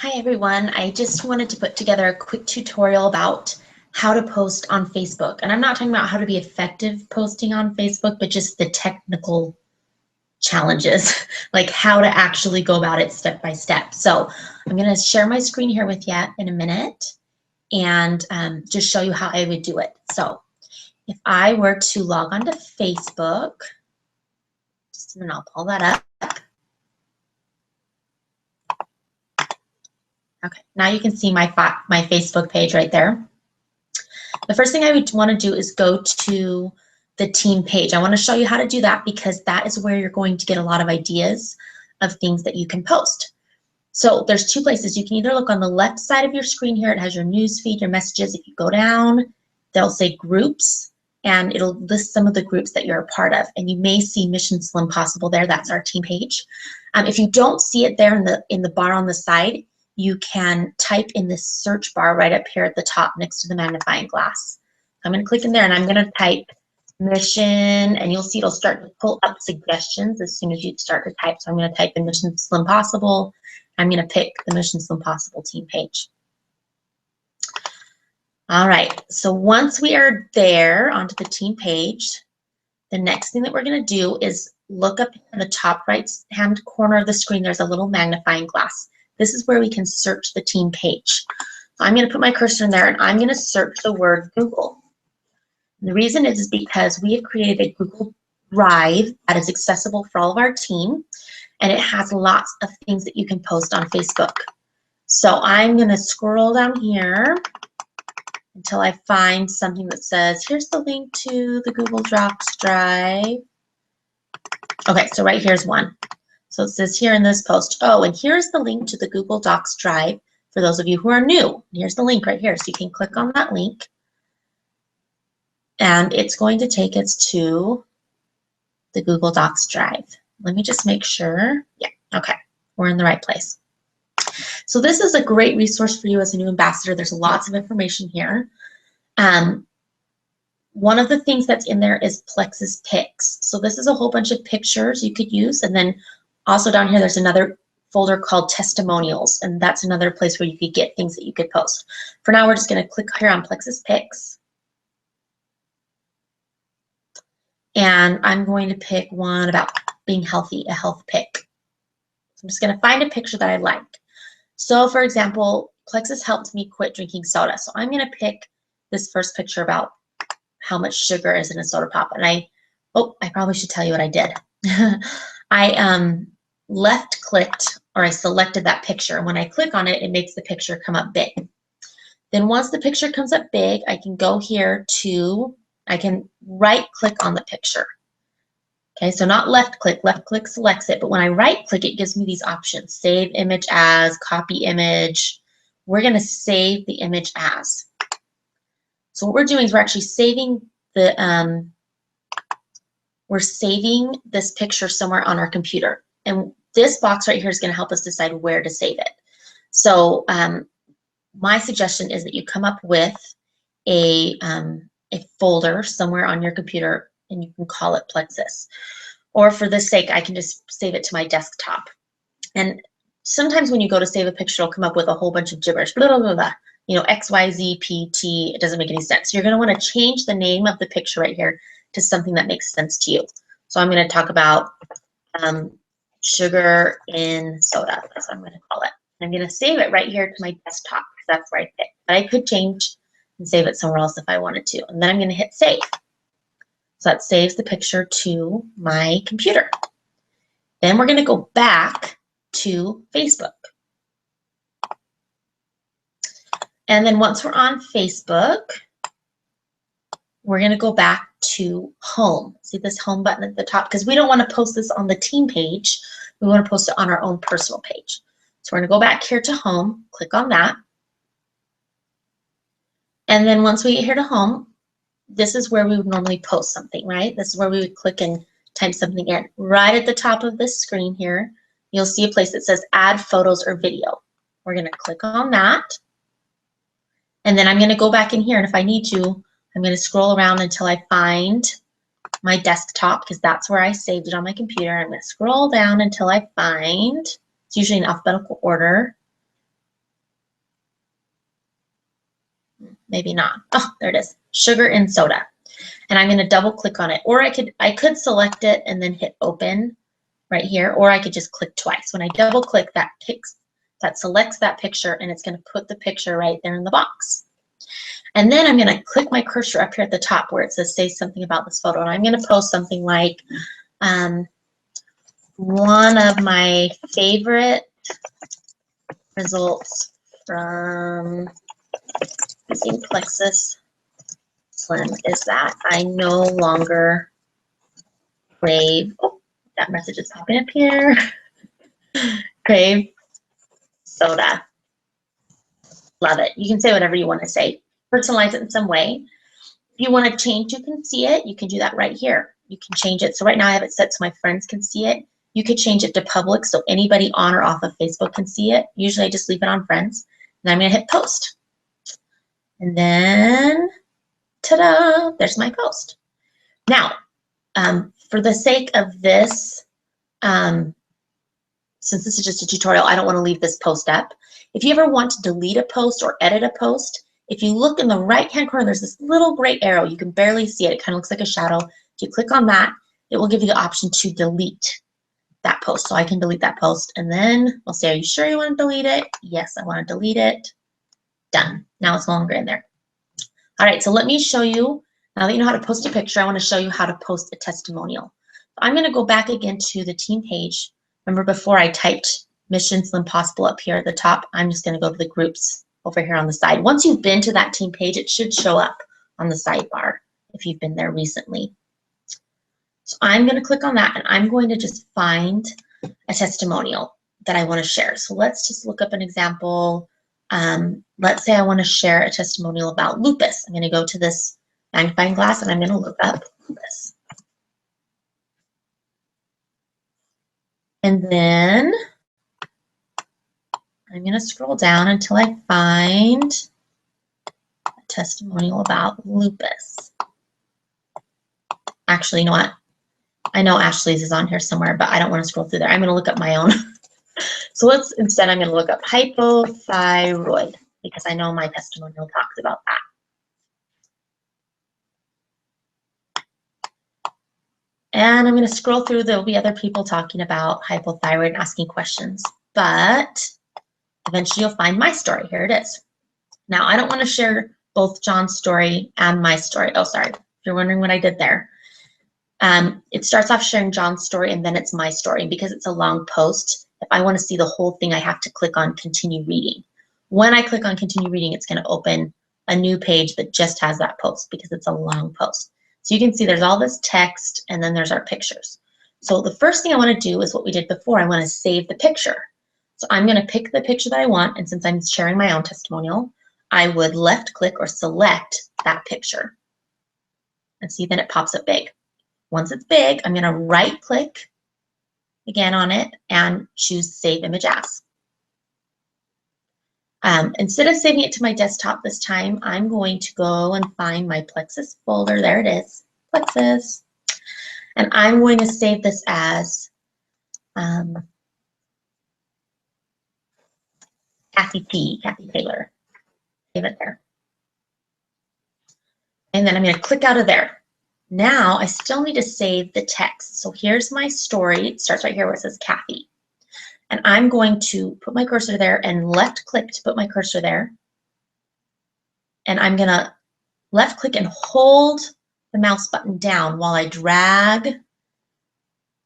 Hi everyone, I just wanted to put together a quick tutorial about how to post on Facebook. And I'm not talking about how to be effective posting on Facebook, but just the technical challenges, like how to actually go about it step by step. So I'm going to share my screen here with you in a minute and just show you how I would do it. So if I were to log on to Facebook, just a minute, I'll pull that up. Okay, now you can see my Facebook page right there. The first thing I would want to do is go to the team page. I want to show you how to do that because that is where you're going to get a lot of ideas of things that you can post. So there's two places. You can either look on the left side of your screen here. It has your news feed, your messages. If you go down, they'll say groups, and it'll list some of the groups that you're a part of. And you may see Mission Slim Possible there. That's our team page. If you don't see it there in the bar on the side, you can type in this search bar right up here at the top next to the magnifying glass. I'm going to click in there and I'm going to type Mission, and you'll see it'll start to pull up suggestions as soon as you start to type. So I'm going to type in Mission Slim Possible. I'm going to pick the Mission Slim Possible team page. All right, so once we are there onto the team page, the next thing that we're going to do is look up in the top right hand corner of the screen. There's a little magnifying glass. This is where we can search the team page. So I'm going to put my cursor in there and I'm going to search the word Google. And the reason is because we have created a Google Drive that is accessible for all of our team, and it has lots of things that you can post on Facebook. So I'm going to scroll down here until I find something that says, here's the link to the Google Docs Drive. Okay, so right here's one. So it says here in this post, oh, and here's the link to the Google Docs Drive for those of you who are new. Here's the link right here. So you can click on that link and it's going to take us to the Google Docs Drive. Let me just make sure. Yeah, okay, we're in the right place. So this is a great resource for you as a new ambassador. There's lots of information here. One of the things that's in there is Plexus Pics. So this is a whole bunch of pictures you could use, and then also down here, there's another folder called testimonials, and that's another place where you could get things that you could post. For now, we're just going to click here on Plexus Pics. And I'm going to pick one about being healthy, a health pic. I'm just going to find a picture that I like. So for example, Plexus helped me quit drinking soda. So I'm going to pick this first picture about how much sugar is in a soda pop. And I probably should tell you what I did. I left clicked, or I selected that picture. And when I click on it, it makes the picture come up big. Then once the picture comes up big, I can go here to, I can right click on the picture. Okay, so not left click selects it, but when I right click, it gives me these options: save image as, copy image. We're going to save the image as. So what we're doing is we're actually saving the, we're saving this picture somewhere on our computer. And this box right here is going to help us decide where to save it. So my suggestion is that you come up with a folder somewhere on your computer, and you can call it Plexus. Or for this sake, I can just save it to my desktop. And sometimes when you go to save a picture, it'll come up with a whole bunch of gibberish, blah, blah, blah, blah. You know, XYZ, PT, it doesn't make any sense. So you're going to want to change the name of the picture right here to something that makes sense to you. So I'm going to talk about sugar in soda. That's what I'm going to call it. I'm going to save it right here to my desktop because that's where I picked. But I could change and save it somewhere else if I wanted to. And then I'm going to hit save. So that saves the picture to my computer. Then we're going to go back to Facebook. And then once we're on Facebook, we're going to go back to home. See this home button at the top? Because we don't want to post this on the team page. We want to post it on our own personal page. So we're going to go back here to home, click on that. And then once we get here to home, this is where we would normally post something, right? This is where we would click and type something in. Right at the top of this screen here, you'll see a place that says add photos or video. We're going to click on that. And then I'm going to go back in here, and if I need to, I'm going to scroll around until I find my desktop, because that's where I saved it on my computer. I'm going to scroll down until I find, it's usually in alphabetical order, maybe not. Oh, there it is. Sugar in soda. And I'm going to double click on it. Or I could select it and then hit open right here, or I could just click twice. When I double click, that selects that picture, and it's going to put the picture right there in the box. And then I'm going to click my cursor up here at the top where it says say something about this photo. And I'm going to post something like one of my favorite results from using Plexus Slim is that I no longer crave, oh, that message is popping up here, crave soda. Love it. You can say whatever you want to say. Personalize it in some way. If you want to change, you can see it. You can do that right here. You can change it. So right now I have it set so my friends can see it. You could change it to public so anybody on or off of Facebook can see it. Usually I just leave it on friends. And I'm going to hit post. And then, ta-da, there's my post. Now, for the sake of this, since this is just a tutorial, I don't want to leave this post up. If you ever want to delete a post or edit a post, if you look in the right-hand corner, there's this little gray arrow. You can barely see it. It kind of looks like a shadow. If you click on that, it will give you the option to delete that post. So I can delete that post, and then we'll say, are you sure you want to delete it? Yes, I want to delete it. Done. Now it's no longer in there. All right, so let me show you, now that you know how to post a picture, I want to show you how to post a testimonial. I'm going to go back again to the team page. Remember before I typed Mission Slim Possible up here at the top, I'm just going to go to the groups over here on the side. Once you've been to that team page, it should show up on the sidebar if you've been there recently. So I'm going to click on that, and I'm going to just find a testimonial that I want to share. So let's just look up an example. Let's say I want to share a testimonial about lupus. I'm going to go to this magnifying glass, and I'm going to look up lupus. And then I'm going to scroll down until I find a testimonial about lupus. Actually, you know what? I know Ashley's is on here somewhere, but I don't want to scroll through there. I'm going to look up my own. So instead I'm going to look up hypothyroid because I know my testimonial talks about that. And I'm going to scroll through. There'll be other people talking about hypothyroid and asking questions, but eventually you'll find my story. Here it is. Now, I don't want to share both John's story and my story. Oh, sorry. If you're wondering what I did there. It starts off sharing John's story, and then it's my story. Because it's a long post, if I want to see the whole thing, I have to click on continue reading. When I click on continue reading, it's going to open a new page that just has that post because it's a long post. So you can see there's all this text, and then there's our pictures. So the first thing I want to do is what we did before. I want to save the picture. So I'm going to pick the picture that I want, and since I'm sharing my own testimonial, I would left click or select that picture. And see, then it pops up big. Once it's big, I'm going to right click again on it and choose Save Image As. Instead of saving it to my desktop this time, I'm going to go and find my Plexus folder. There it is, Plexus. And I'm going to save this as Kathy Taylor. Save it there. And then I'm going to click out of there. Now I still need to save the text. So here's my story. It starts right here where it says Kathy. And I'm going to put my cursor there and left click to put my cursor there. And I'm going to left click and hold the mouse button down while I drag.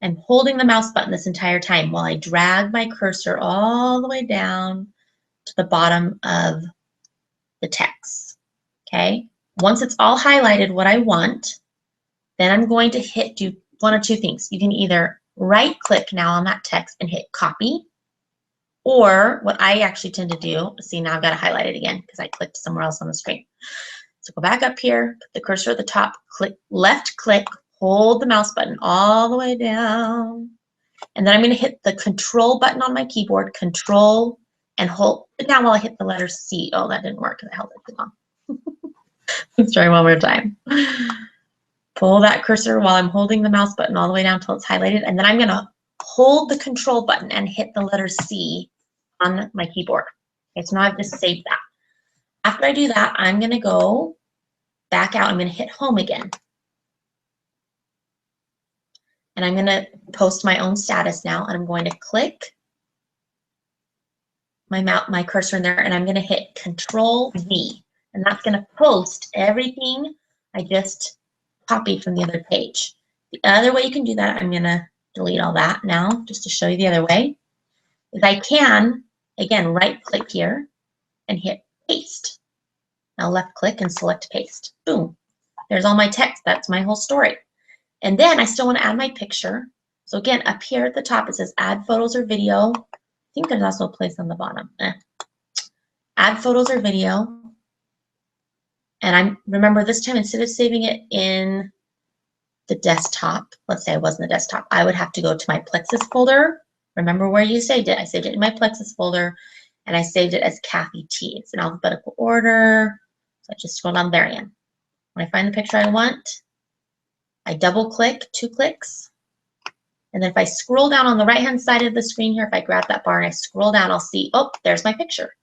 I'm holding the mouse button this entire time while I drag my cursor all the way down to the bottom of the text. Okay. Once it's all highlighted what I want, then I'm going to do one of two things. You can either right click now on that text and hit copy, or what I actually tend to do, see now I've got to highlight it again because I clicked somewhere else on the screen. So go back up here, put the cursor at the top, left click, hold the mouse button all the way down, and then I'm going to hit the control button on my keyboard, control, and hold it down while I hit the letter C. Oh, that didn't work because I held it too long. Let's try one more time. Pull that cursor while I'm holding the mouse button all the way down until it's highlighted, and then I'm going to hold the control button and hit the letter C on my keyboard. Okay, so now I've just saved that. After I do that, I'm going to go back out. I'm going to hit home again. And I'm going to post my own status now. And I'm going to click my cursor in there, and I'm going to hit Control V. And that's going to post everything I just copied from the other page. The other way you can do that, I'm going to delete all that now just to show you the other way, is I can, again, right click here and hit Paste. Now left click and select Paste. Boom. There's all my text. That's my whole story. And then I still want to add my picture. So again, up here at the top, it says Add Photos or Video. I think there's also a place on the bottom. Add Photos or Video. And remember this time, instead of saving it in the desktop, let's say I was in the desktop, I would have to go to my Plexus folder. Remember where you saved it. I saved it in my Plexus folder, and I saved it as Kathy T. It's in alphabetical order. So I just scroll down there again. When I find the picture I want, I double click, 2 clicks. And then if I scroll down on the right-hand side of the screen here, if I grab that bar and I scroll down, I'll see, oh, there's my picture.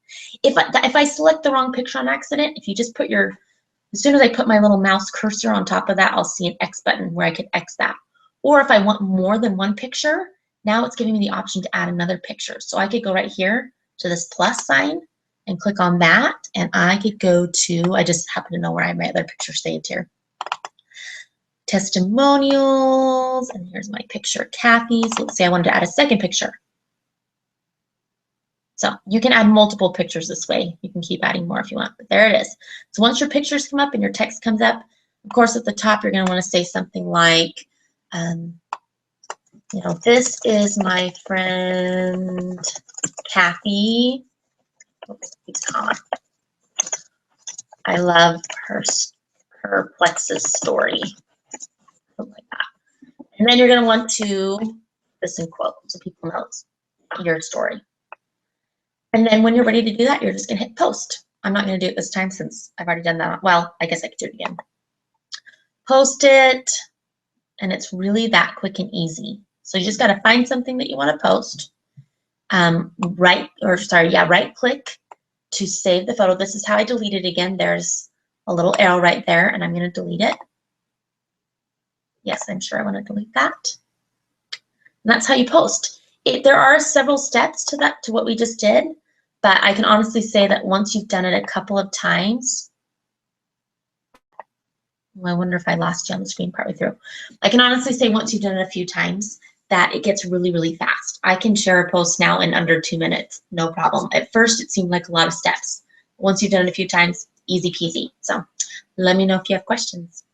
If I select the wrong picture on accident, if you just put as soon as I put my little mouse cursor on top of that, I'll see an X button where I could X that. Or if I want more than one picture, now it's giving me the option to add another picture. So I could go right here to this plus sign and click on that, and I could go to, I just happen to know where I have my other picture saved here. Testimonials, and here's my picture, Kathy. So let's say I wanted to add a second picture. So you can add multiple pictures this way. You can keep adding more if you want, but there it is. So once your pictures come up and your text comes up, of course at the top you're going to want to say something like, you know, this is my friend Kathy. Oops, comma. I love her Plexus story. Something like that. And then you're going to want to put this in quotes so people know it's your story. And then when you're ready to do that, you're just going to hit post. I'm not going to do it this time since I've already done that. Well, I guess I could do it again. Post it, and it's really that quick and easy. So you just got to find something that you want to post. Right click to save the photo. This is how I delete it again. There's a little arrow right there, and I'm going to delete it. Yes, I'm sure I want to delete that. And that's how you post. There are several steps to what we just did, but I can honestly say that once you've done it a couple of times, well, I wonder if I lost you on the screen partway through. I can honestly say once you've done it a few times that it gets really, really fast. I can share a post now in under 2 minutes, no problem. At first, it seemed like a lot of steps. Once you've done it a few times, easy peasy. So let me know if you have questions.